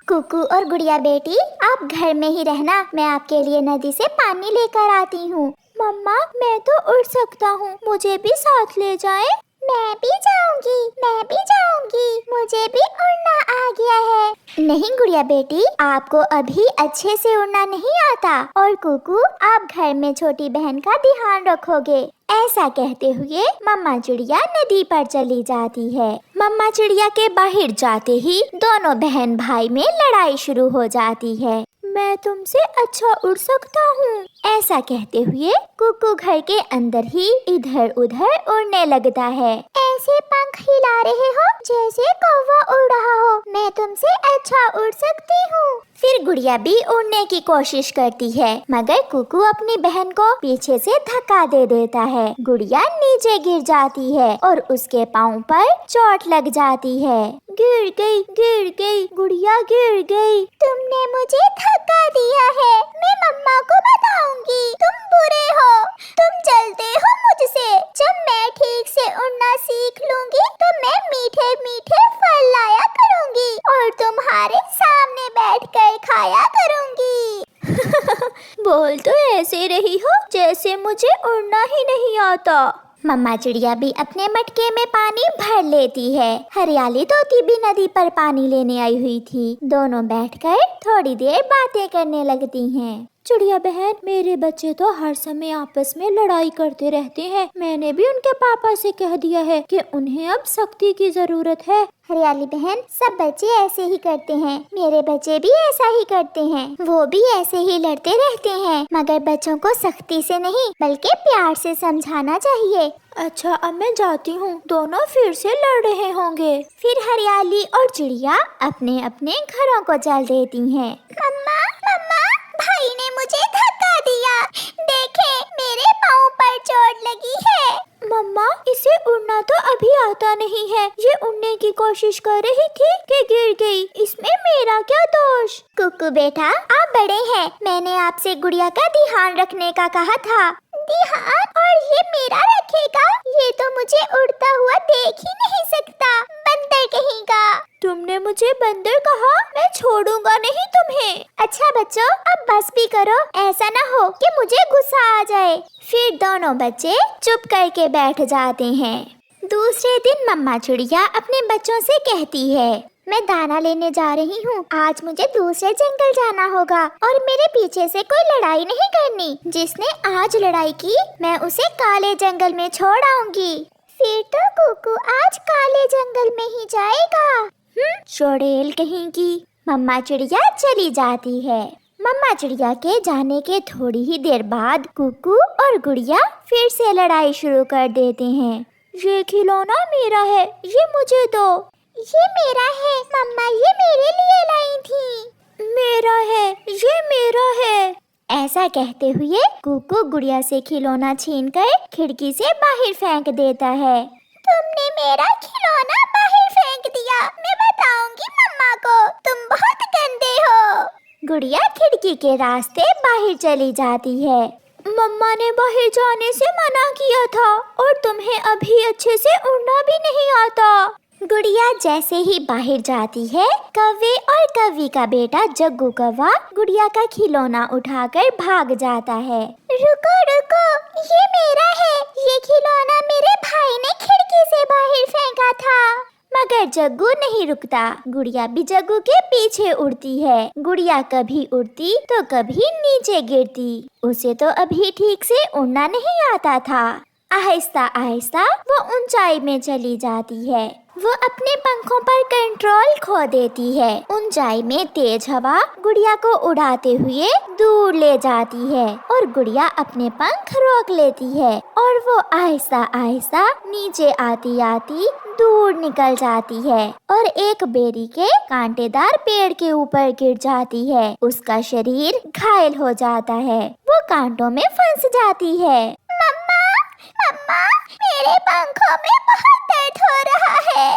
कुकू और गुड़िया बेटी, आप घर में ही रहना, मैं आपके लिए नदी से पानी लेकर आती हूँ। मम्मा, मैं तो उड़ सकता हूँ, मुझे भी साथ ले जाएं। मैं भी जाऊंगी, मुझे भी उड़ना आ गया है। नहीं गुड़िया बेटी, आपको अभी अच्छे से उड़ना नहीं आता, और कुकू आप घर में छोटी बहन का ध्यान रखोगे। ऐसा कहते हुए मम्मा चिड़िया नदी पर चली जाती है। मम्मा चिड़िया के बाहर जाते ही दोनों बहन भाई में लड़ाई शुरू हो जाती है। मैं तुमसे अच्छा उड़ सकता हूँ, ऐसा कहते हुए कुकू घर के अंदर ही इधर उधर उड़ने लगता है। ऐसे पंख हिला रहे हो जैसे कौवा उड़ रहा हो, मैं तुमसे अच्छा उड़ सकती हूँ। फिर गुड़िया भी उड़ने की कोशिश करती है, मगर कुकू अपनी बहन को पीछे से धक्का दे देता है। गुड़िया नीचे गिर जाती है और उसके पाँव पर चोट लग जाती है। गिर गई, गुड़िया गिर गई। तुमने मुझे धक्का दिया है, मैं मम्मा को बताऊंगी, तुम बुरे हो, तुम जलते हो मुझसे। जब मैं ठीक से उड़ना सीख लूंगी तो मैं मीठे मीठे फल लाया करूंगी और तुम्हारे सामने बैठकर खाया करूंगी। बोल तो ऐसे रही हो जैसे मुझे उड़ना ही नहीं आता। मम्मा चिड़िया भी अपने मटके में पानी भर लेती है। हरियाली तोती भी नदी पर पानी लेने आई हुई थी। दोनों बैठकर थोड़ी देर बातें करने लगती हैं। चिड़िया बहन, मेरे बच्चे तो हर समय आपस में लड़ाई करते रहते हैं। मैंने भी उनके पापा से कह दिया है कि उन्हें अब सख्ती की जरूरत है। हरियाली बहन, सब बच्चे ऐसे ही करते हैं, मेरे बच्चे भी ऐसा ही करते हैं, वो भी ऐसे ही लड़ते रहते हैं, मगर बच्चों को सख्ती से नहीं बल्कि प्यार से समझाना चाहिए। अच्छा, अब मैं जाती हूँ, दोनों फिर से लड़ रहे होंगे। फिर हरियाली और चिड़िया अपने अपने घरों को चल देती हैं। मम्मा, भाई ने मुझे धक्का दिया, देखे मेरे पाँव पर चोट लगी है। मम्मा, इसे उड़ना तो अभी आता नहीं है, ये उड़ने की कोशिश कर रही थी कि गिर गई, इसमें मेरा क्या दोष? कुकू बेटा, आप बड़े हैं, मैंने आपसे गुड़िया का ध्यान रखने का कहा था। ध्यान? और ये मेरा रखेगा? ये तो मुझे उड़ता हुआ देख ही नहीं सकता, बंदर कहेगा। तुमने मुझे बंदर कहा? मैं छोड़ूंगा नहीं तुम्हें। अच्छा बच्चों, अब बस भी करो, ऐसा ना हो कि मुझे गुस्सा आ जाए। फिर दोनों बच्चे चुप करके बैठ जाते हैं। दूसरे दिन मम्मा चिड़िया अपने बच्चों से कहती है, मैं दाना लेने जा रही हूँ, आज मुझे दूसरे जंगल जाना होगा और मेरे पीछे से कोई लड़ाई नहीं करनी। जिसने आज लड़ाई की मैं उसे काले जंगल में छोड़ आऊंगी। फिर तो कुकू आज काले जंगल में ही जाएगा। चुड़ैल कहीं की। मम्मा चिड़िया चली जाती है। मम्मा चिड़िया के जाने के थोड़ी ही देर बाद कुकू और गुड़िया फिर से लड़ाई शुरू कर देते हैं। ये खिलौना मेरा है, ये मुझे दो। ये मेरा है मम्मा, ये मेरे लिए लाई थी। मेरा है, ये मेरा है। ऐसा कहते हुए कुकू गुड़िया से खिलौना छीनकर खिड़की से बाहर फेंक देता है। तुमने मेरा खिलौना बाहर फेंक दिया, मैं बताऊंगी मम्मा को, तुम बहुत गंदे हो। गुड़िया खिड़की के रास्ते बाहर चली जाती है। मम्मा ने बाहर जाने से मना किया था और तुम्हें अभी अच्छे से उड़ना भी नहीं आता। गुड़िया जैसे ही बाहर जाती है, कौवे और कौवी का बेटा जग्गू कौवा गुड़िया का खिलौना उठाकर भाग जाता है। रुको रुको, ये मेरा है, ये खिलौना मेरे भाई ने खिड़की से बाहर फेंका था। मगर जग्गू नहीं रुकता। गुड़िया भी जग्गू के पीछे उड़ती है। गुड़िया कभी उड़ती तो कभी नीचे गिरती। उसे तो अभी ठीक से उड़ना नहीं आता था। आहिस्ता आहिस्ता वो ऊंचाई में चली जाती है। वो अपने पंखों पर कंट्रोल खो देती है। ऊंचाई में तेज हवा गुड़िया को उड़ाते हुए दूर ले जाती है और गुड़िया अपने पंख रोक लेती है और वो आहिस्ता आहिस्ता नीचे आती आती दूर निकल जाती है और एक बेरी के कांटेदार पेड़ के ऊपर गिर जाती है। उसका शरीर घायल हो जाता है, वो कांटों में फंस जाती है। मम्मा, मेरे पंखों में बहुत दर्द हो रहा है,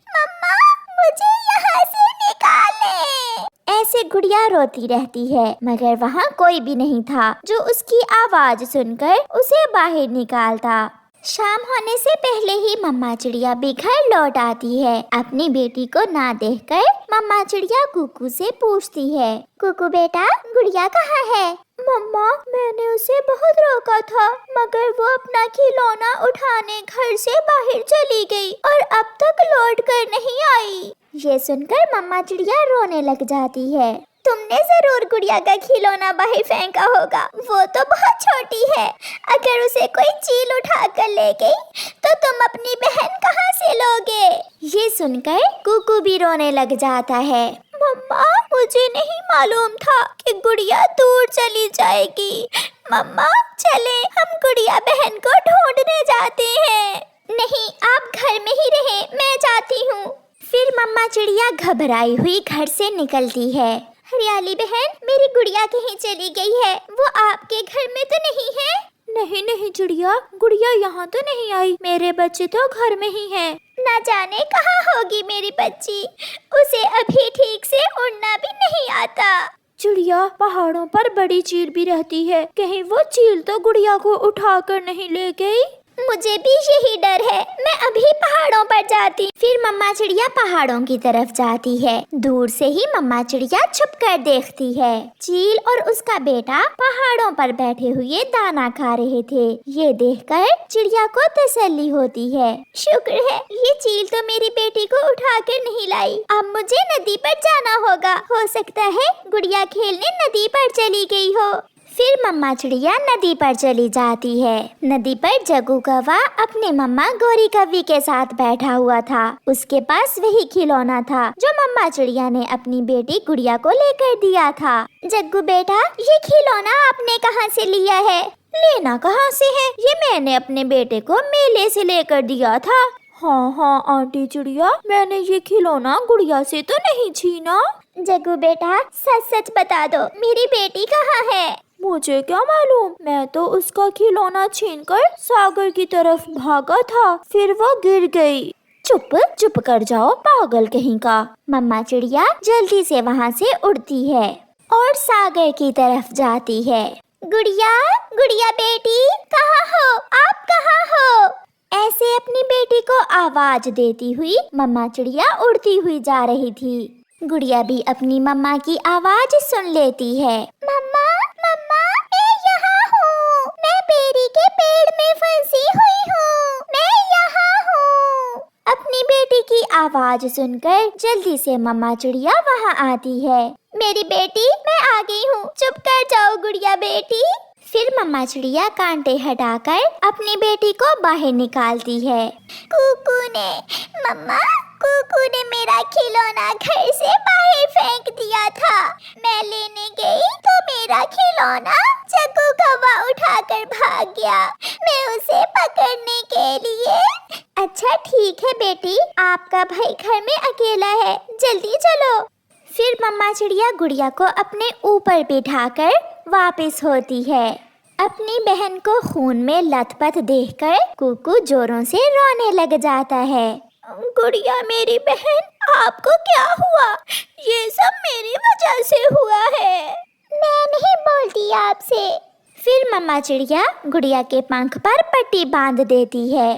मम्मा मुझे यहाँ से निकालें। ऐसे गुड़िया रोती रहती है, मगर वहाँ कोई भी नहीं था जो उसकी आवाज सुनकर उसे बाहर निकालता। शाम होने से पहले ही मम्मा चिड़िया भी घर लौट आती है। अपनी बेटी को ना देखकर मम्मा चिड़िया कुकू से पूछती है, कुकू बेटा, गुड़िया कहाँ है? मम्मा, मैंने उसे बहुत रोका था, मगर वो अपना खिलौना उठाने घर से बाहर चली गई और अब तक लौट कर नहीं आई। ये सुनकर मम्मा चिड़िया रोने लग जाती है। तुमने जरूर गुड़िया का खिलौना बाहर फेंका होगा, वो तो बहुत छोटी है। अगर उसे कोई चील उठा कर ले गई तो तुम अपनी बहन कहाँ से लोगे? ये सुनकर कुकू भी रोने लग जाता है। मम्मा, मुझे नहीं मालूम था कि गुड़िया दूर चली जाएगी। मम्मा, चले हम गुड़िया बहन को ढूंढने जाते हैं। नहीं, आप घर में ही रहें, मैं जाती हूँ। फिर मम्मा चिड़िया घबराई हुई घर से निकलती है। हरियाली बहन, मेरी गुड़िया कहीं चली गई है, वो आपके घर में तो नहीं है? नहीं नहीं चिड़िया, गुड़िया यहाँ तो नहीं आई, मेरे बच्चे तो घर में ही हैं। ना जाने कहाँ होगी मेरी बच्ची, उसे अभी ठीक से उड़ना भी नहीं आता। चिड़िया, पहाड़ों पर बड़ी चील भी रहती है, कहीं वो चील तो गुड़िया को उठा कर नहीं ले गई? मुझे भी यही डर है, मैं अभी पहाड़ों पर जाती। फिर मम्मा चिड़िया पहाड़ों की तरफ जाती है। दूर से ही मम्मा चिड़िया छुप कर देखती है। चील और उसका बेटा पहाड़ों पर बैठे हुए दाना खा रहे थे। ये देखकर चिड़िया को तसल्ली होती है। शुक्र है ये चील तो मेरी बेटी को उठा कर नहीं लाई। अब मुझे नदी पर जाना होगा, हो सकता है गुड़िया खेलने नदी पर चली गई हो। फिर मम्मा चिड़िया नदी पर चली जाती है। नदी पर जग्गू कौवा अपने मम्मा गौरी कौवी के साथ बैठा हुआ था। उसके पास वही खिलौना था जो मम्मा चिड़िया ने अपनी बेटी गुड़िया को लेकर दिया था। जग्गू बेटा, ये खिलौना आपने कहाँ से लिया है? लेना कहाँ से है, ये मैंने अपने बेटे को मेले से लेकर दिया था। हाँ हाँ आंटी चिड़िया, मैंने ये खिलौना गुड़िया से तो नहीं छीना। जग्गू बेटा, सच सच बता दो, मेरी बेटी कहाँ है? मुझे क्या मालूम, मैं तो उसका खिलौना छीनकर सागर की तरफ भागा था, फिर वो गिर गई। चुप चुप कर जाओ पागल कहीं का। मम्मा चिड़िया जल्दी से वहाँ से उड़ती है और सागर की तरफ जाती है। गुड़िया, गुड़िया बेटी, कहाँ हो आप? कहाँ हो? ऐसे अपनी बेटी को आवाज देती हुई मम्मा चिड़िया उड़ती हुई जा रही थी। गुड़िया भी अपनी मम्मा की आवाज सुन लेती है। मम्मा, मम्मा, मैं यहाँ हूँ, मैं बेरी के पेड़ में फंसी हुई हूँ, मैं यहाँ हूँ। अपनी बेटी की आवाज सुनकर जल्दी से मम्मा चिड़िया वहाँ आती है। मेरी बेटी, मैं आ गई हूँ, चुप कर जाओ गुड़िया बेटी। फिर मम्मा चिड़िया कांटे हटाकर अपनी बेटी को बाहर निकालती है। कुकू ने, मम्मा, कुकू ने मेरा खिलौना घर से बाहर फेंक दिया था। मैं लेने गई तो मेरा खिलौना जग्गू कौवा उठाकर भाग गया। मैं उसे पकड़ने के लिए। अच्छा ठीक है बेटी, आपका भाई घर में अकेला है, जल्दी चलो। फिर मम्मा चिड़िया गुड़िया को अपने ऊपर बिठाकर वापस होती है। अपनी बहन को खून में लथपथ देखकर कुकू जोरों से रोने लग जाता है। गुड़िया मेरी बहन, आपको क्या हुआ? ये सब मेरी वजह से हुआ है। मैं नहीं बोलती आपसे। फिर मम्मा चिड़िया गुड़िया के पंख पर पट्टी बांध देती है।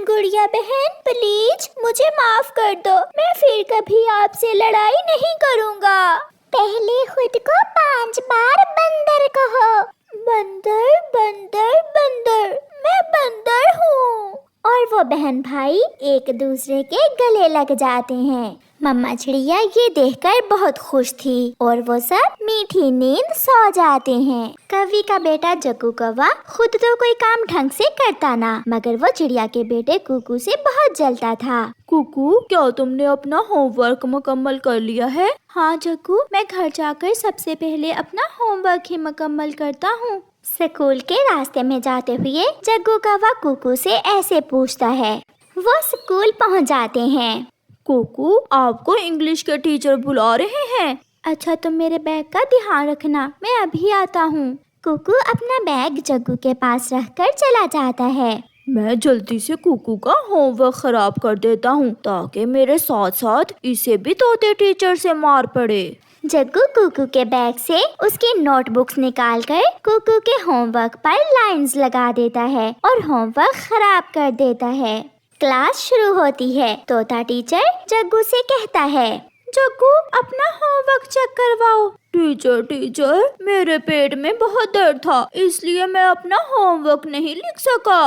गुड़िया बहन, प्लीज मुझे माफ कर दो, मैं फिर कभी आपसे लड़ाई नहीं करूँगा। पहले खुद को 5 बार बंदर कहो। बंदर, बंदर, बंदर, मैं बंदर हूँ। और वो बहन भाई एक दूसरे के गले लग जाते हैं। मम्मा चिड़िया ये देखकर बहुत खुश थी और वो सब मीठी नींद सो जाते हैं। कौवी का बेटा जग्गू कौवा खुद तो कोई काम ढंग से करता ना, मगर वो चिड़िया के बेटे कुकू से बहुत जलता था। कुकू, क्या तुमने अपना होमवर्क मुकम्मल कर लिया है? हाँ जग्गू, मैं घर जाकर सबसे पहले अपना होमवर्क ही मुकम्मल करता हूँ। स्कूल के रास्ते में जाते हुए जग्गू कौवा कुकू से ऐसे पूछता है। वो स्कूल पहुँच जाते हैं। कुकू, आपको इंग्लिश के टीचर बुला रहे हैं। अच्छा, तुम मेरे बैग का ध्यान रखना, मैं अभी आता हूँ। कुकू अपना बैग जग्गू के पास रखकर चला जाता है। मैं जल्दी से कुकू का होमवर्क खराब कर देता हूँ ताकि मेरे साथ साथ इसे भी तोते टीचर से मार पड़े। जग्गू कुकू के बैग से उसकी नोटबुक्स निकालकर कुकू के होमवर्क पर लाइंस लगा देता है और होमवर्क खराब कर देता है। क्लास शुरू होती है। तोता टीचर जग्गू से कहता है, जग्गू अपना होमवर्क चेक करवाओ। टीचर मेरे पेट में बहुत दर्द था, इसलिए मैं अपना होमवर्क नहीं लिख सका।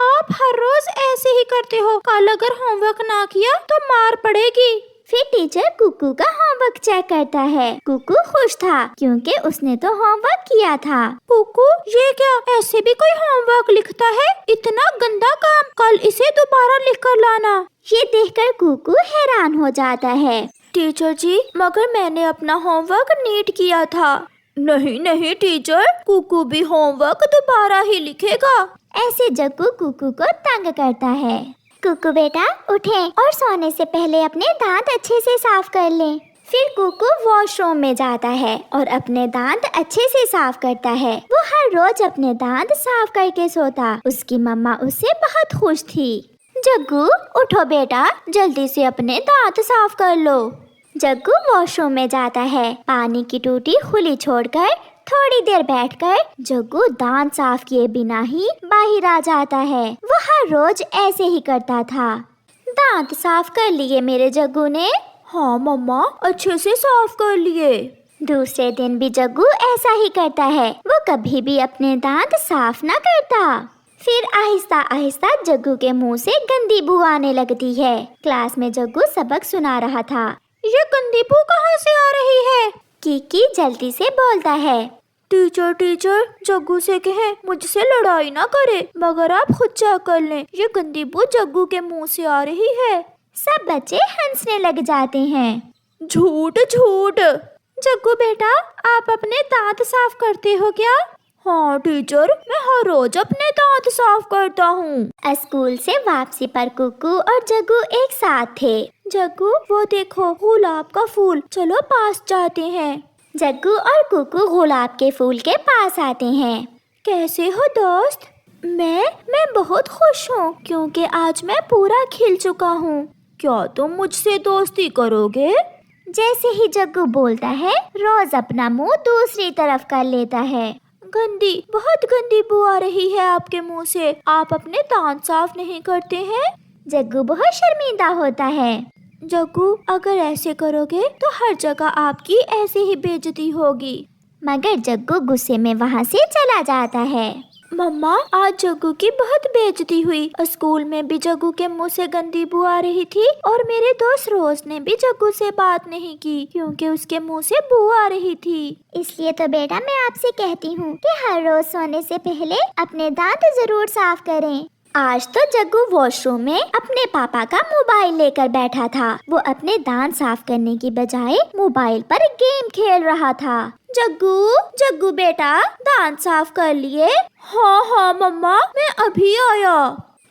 आप हर रोज ऐसे ही करते हो, कल अगर होमवर्क ना किया तो मार पड़ेगी। फिर टीचर कुकू का होमवर्क चेक करता है। कुकू खुश था क्योंकि उसने तो होमवर्क किया था। कुकू, ये क्या, ऐसे भी कोई होमवर्क लिखता है? इतना गंदा काम, कल इसे दोबारा लिख कर लाना। ये देखकर कुकू हैरान हो जाता है। टीचर जी, मगर मैंने अपना होमवर्क नीट किया था। नहीं टीचर, कुकू भी होमवर्क दोबारा ही लिखेगा। ऐसे जग्गू कुकू को तंग करता है। कुकू बेटा उठें और सोने से पहले अपने दांत अच्छे से साफ कर लें। फिर कुकू वॉशरूम में जाता है और अपने दांत अच्छे से साफ करता है। वो हर रोज अपने दांत साफ करके सोता। उसकी मम्मा उससे बहुत खुश थी। जग्गू उठो बेटा, जल्दी से अपने दांत साफ कर लो। जग्गू वॉशरूम में जाता है। पानी की टूटी खुली छोड़कर थोड़ी देर बैठकर जग्गू दांत साफ किए बिना ही बाहर आ जाता है। वो हर रोज ऐसे ही करता था। दांत साफ कर लिए मेरे जग्गू ने? हाँ मम्मा, अच्छे से साफ कर लिए। दूसरे दिन भी जग्गू ऐसा ही करता है। वो कभी भी अपने दांत साफ ना करता। फिर आहिस्ता आहिस्ता जग्गू के मुंह से गंदी बू आने लगती है। क्लास में जग्गू सबक सुना रहा था। ये गंदी बू कहाँ से आ रही है? कीकी जल्दी से बोलता है। टीचर, जग्गू से कहें मुझसे लड़ाई ना करे, मगर आप खुद चेक कर लें, ये गंदी बू जग्गू के मुंह से आ रही है। सब बच्चे हंसने लग जाते हैं। झूठ। जग्गू बेटा, आप अपने दांत साफ करते हो क्या? हाँ टीचर, मैं हर रोज अपने दांत साफ करता हूँ। स्कूल से वापसी पर कुकू और जग्गू एक साथ थे। जग्गू, वो देखो गुलाब का फूल, चलो पास जाते हैं। जग्गू और कुकू गुलाब के फूल के पास आते हैं। कैसे हो दोस्त? मैं बहुत खुश हूँ क्योंकि आज मैं पूरा खिल चुका हूँ। क्या तुम मुझसे दोस्ती करोगे? जैसे ही जग्गू बोलता है, रोज अपना मुंह दूसरी तरफ कर लेता है। बहुत गंदी बू आ रही है आपके मुंह से। आप अपने दांत साफ नहीं करते हैं? जग्गू बहुत शर्मिंदा होता है। जग्गू, अगर ऐसे करोगे तो हर जगह आपकी ऐसे ही बेइज्जती होगी। मगर जग्गू गुस्से में वहाँ से चला जाता है। मम्मा, आज जग्गू की बहुत बेइज्जती हुई। स्कूल में भी जग्गू के मुंह से गंदी बू आ रही थी और मेरे दोस्त रोज ने भी जग्गू से बात नहीं की क्योंकि उसके मुंह से बू आ रही थी। इसलिए तो बेटा मैं आपसे कहती हूँ कि हर रोज सोने से पहले अपने दांत जरूर साफ करें। आज तो जग्गू वॉशरूम में अपने पापा का मोबाइल लेकर बैठा था। वो अपने दांत साफ करने की बजाय मोबाइल पर गेम खेल रहा था। जग्गू बेटा, दांत साफ कर लिए? हाँ मम्मा, मैं अभी आया।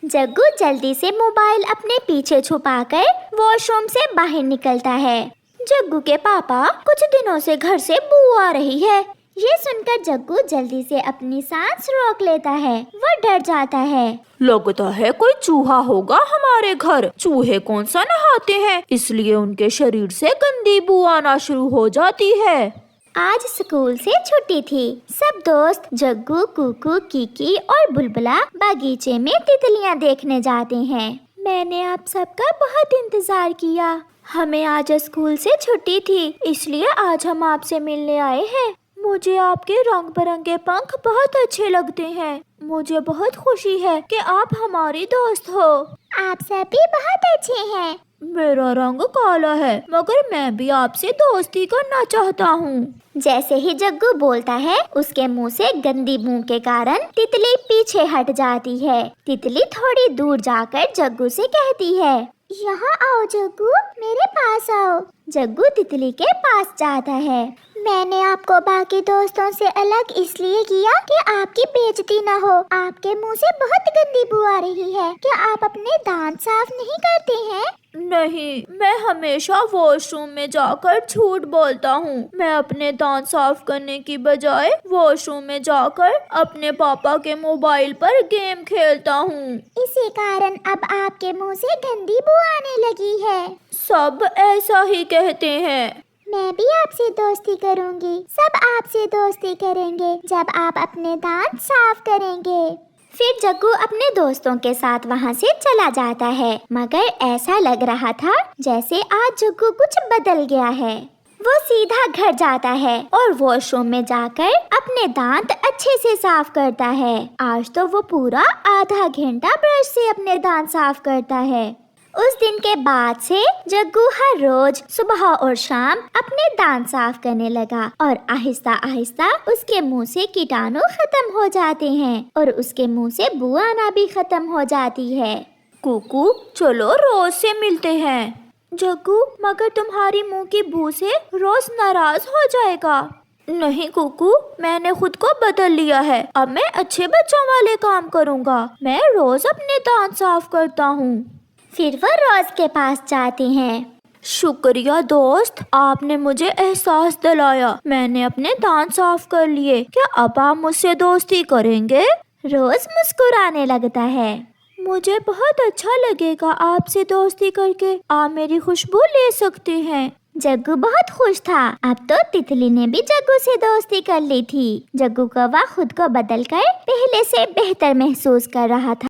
जग्गू जल्दी से मोबाइल अपने पीछे छुपाकर वॉशरूम से बाहर निकलता है। जग्गू के पापा, कुछ दिनों से घर से बू आ रही है। ये सुनकर जग्गू जल्दी से अपनी सांस रोक लेता है। वो डर जाता है। लगता है कोई चूहा होगा हमारे घर। चूहे कौन सा नहाते हैं, इसलिए उनके शरीर से गंदी बू आना शुरू हो जाती है। आज स्कूल से छुट्टी थी। सब दोस्त जग्गू, कुकू, कीकी और बुलबुला बगीचे में तितलियां देखने जाते हैं। मैंने आप सबका बहुत इंतजार किया। हमें आज स्कूल से छुट्टी थी, इसलिए आज हम आपसे मिलने आए हैं। मुझे आपके रंग बिरंगे पंख बहुत अच्छे लगते हैं। मुझे बहुत खुशी है कि आप हमारी दोस्त हो। आप सभी बहुत अच्छे हैं। मेरा रंग काला है, मगर मैं भी आपसे दोस्ती करना चाहता हूँ। जैसे ही जग्गू बोलता है, उसके मुंह से गंदी बू के कारण तितली पीछे हट जाती है। तितली थोड़ी दूर जाकर जग्गू से कहती है, यहाँ आओ जग्गू, मेरे पास आओ। जग्गू तितली के पास जाता है। मैंने आपको बाकी दोस्तों से अलग इसलिए किया कि आपकी बेइज्जती न हो। आपके मुंह से बहुत गंदी बू आ रही है। क्या आप अपने दांत साफ नहीं करते हैं? नहीं, मैं हमेशा वॉशरूम में जाकर झूठ बोलता हूँ। मैं अपने दांत साफ करने की बजाय वॉशरूम में जाकर अपने पापा के मोबाइल पर गेम खेलता हूँ। इसी कारण अब आपके मुंह से गंदी बू आने लगी है। सब ऐसा ही कहते हैं। मैं भी आपसे दोस्ती करूंगी। सब आपसे दोस्ती करेंगे जब आप अपने दांत साफ करेंगे। फिर जग्गू अपने दोस्तों के साथ वहाँ से चला जाता है, मगर ऐसा लग रहा था जैसे आज जग्गू कुछ बदल गया है। वो सीधा घर जाता है और वॉशरूम में जाकर अपने दांत अच्छे से साफ करता है। आज तो वो पूरा आधा घंटा ब्रश से अपने दांत साफ करता है। उस दिन के बाद से जग्गू हर रोज सुबह और शाम अपने दांत साफ करने लगा और आहिस्ता आहिस्ता उसके मुंह से कीटाणु खत्म हो जाते हैं और उसके मुंह से बू आना भी खत्म हो जाती है। कुकू चलो रोज से मिलते हैं। जग्गू मगर तुम्हारी मुंह की बू से रोज नाराज हो जाएगा। नहीं कुकू, मैंने खुद को बदल लिया है। अब मैं अच्छे बच्चों वाले काम करूँगा। मैं रोज अपने दांत साफ करता हूँ। फिर वो रोज के पास जाते हैं। शुक्रिया दोस्त, आपने मुझे एहसास दिलाया। मैंने अपने दांत साफ कर लिए। क्या अब आप मुझसे दोस्ती करेंगे? रोज मुस्कुराने लगता है। मुझे बहुत अच्छा लगेगा आपसे दोस्ती करके। आप मेरी खुशबू ले सकते हैं। जग्गू बहुत खुश था। अब तो तितली ने भी जग्गू से दोस्ती कर ली थी। जग्गू कौवा खुद को बदलकर पहले से बेहतर महसूस कर रहा था।